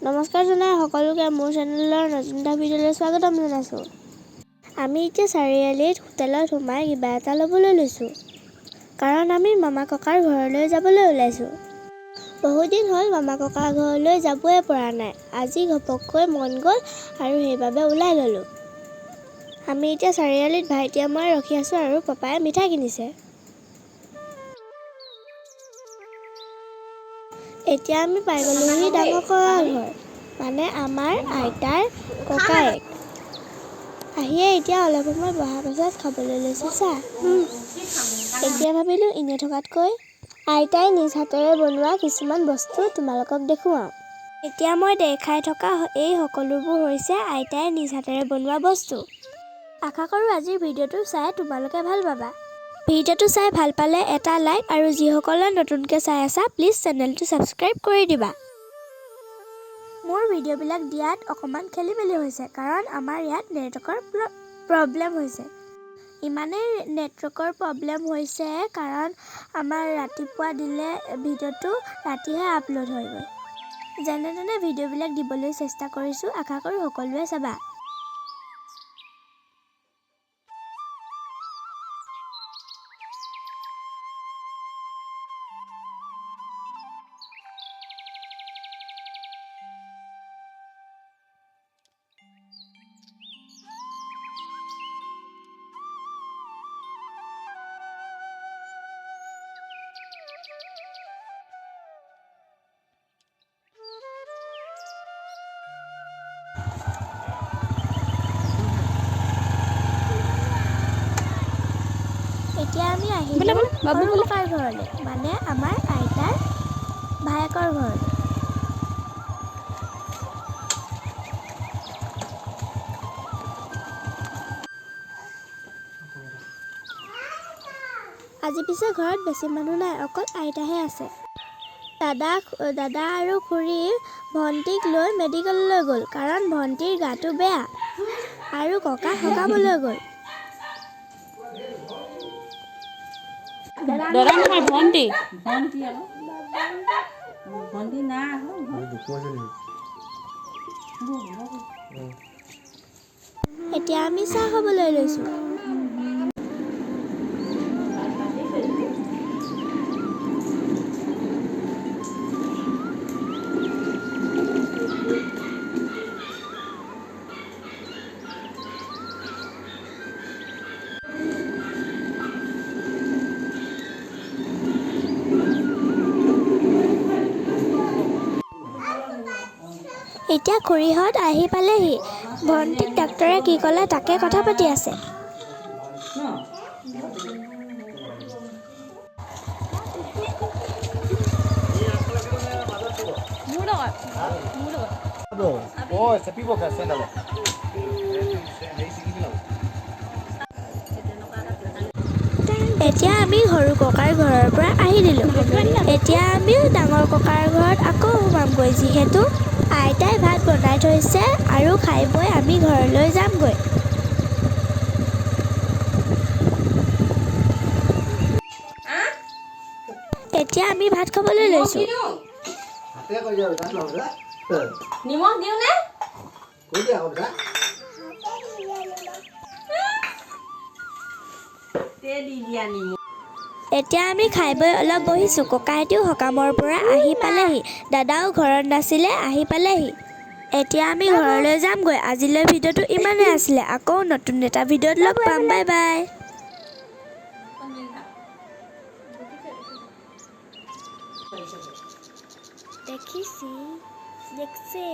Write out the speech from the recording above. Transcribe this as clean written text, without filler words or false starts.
নমস্কাৰ জনাই সকলোকে মোৰ চেনেলৰ নতুন এটা ভিডিঅ'লৈ স্বাগতম জনাইছোঁ। আমি এতিয়া চাৰিআলিত হোটেলত সোমাই কিবা এটা ল'বলৈ লৈছোঁ, কাৰণ আমি মামা ককাৰ ঘৰলৈ যাবলৈ ওলাইছোঁ। বহুদিন হ'ল মামা ককাৰ ঘৰলৈ যাবই পৰা নাই। আজি ঘপককৈ মন গ'ল আৰু সেইবাবে ওলাই ল'লোঁ। আমি এতিয়া চাৰিআলিত ভাইটিয়ে মই ৰখি আছোঁ আৰু পাপাই মিঠাই কিনিছে। এতিয়া আমি পাই গ'লোহি ডাঙৰ ককাৰ ঘৰ, মানে আমাৰ আইতাৰ ককায়েক। আহিয়ে এতিয়া অলপ সময় বহাৰ পাছত খাবলৈ লৈছোঁ চাহ। এতিয়া ভাবিলোঁ এনে থকাতকৈ আইতাই নিজ হাতেৰে বনোৱা কিছুমান বস্তু তোমালোকক দেখুৱাওঁ। এতিয়া মই দেখাই থকা এই সকলোবোৰ হৈছে আইতাই নিজ হাতেৰে বনোৱা বস্তু। আশা কৰোঁ আজিৰ ভিডিঅ'টো চাই তোমালোকে ভাল পাবা। ভিডিঅ'টো চাই ভাল পালে এটা লাইক আৰু যিসকলে নতুনকৈ চাই আছা প্লিজ চেনেলটো ছাবস্ক্ৰাইব কৰি দিবা। মোৰ ভিডিঅ'বিলাক দিয়াত অকণমান খেলি মেলি হৈছে, কাৰণ আমাৰ ইয়াত নেটৱৰ্কৰ প্ৰব্লেম হৈছে। ইমানেই নেটৱৰ্কৰ প্ৰব্লেম হৈছে কাৰণ আমাৰ ৰাতিপুৱা দিলে ভিডিঅ'টো ৰাতিহে আপলোড হয়গৈ। যেনে তেনে ভিডিঅ'বিলাক দিবলৈ চেষ্টা কৰিছোঁ, আশা কৰোঁ সকলোৱে চাবা। এতিয়া আমি আহিলোঁ সৰু ককাৰ ঘৰলৈ, মানে আমাৰ আইতাৰ ভায়েকৰ ঘৰলৈ। আজি পিছে ঘৰত বেছি মানুহ নাই, অকল আইতাহে আছে। দাদা আৰু খুৰী ভণ্টিক লৈ মেডিকেললৈ গ'ল, কাৰণ ভণ্টিৰ গাটো বেয়া আৰু ককা সকামলৈ গ'ল। এতিয়া আমি চাহ খাবলৈ লৈছোঁ। এতিয়া খুৰীহঁত আহি পালেহি। ভণ্টিক ডাক্তৰে কি ক'লে তাকে কথা পাতি আছে। এতিয়া আমি সৰু ককাৰ ঘৰৰ পৰা আহি দিলোঁ। এতিয়া আমি ডাঙৰ ককাৰ ঘৰত আকৌ সোমামগৈ, যিহেতু আইতাই ভাত বনাই থৈছে আৰু খাই বৈ আমি ঘৰলৈ যামগৈ। এতিয়া আমি ভাত খাবলৈ লৈছোঁ। এতিয়া আমি খাই বৈ অলপ বহিছোঁ। ককাহঁতেও সকামৰ পৰা আহি পালেহি, দাদাও ঘৰত নাছিলে, আহি পালেহি। এতিয়া আমি ঘৰলৈ যামগৈ। আজিলৈ ভিডিঅ'টো ইমানেই আছিলে, আকৌ নতুন এটা ভিডিঅ'ত লগ পাম। Bye bye. দেখছে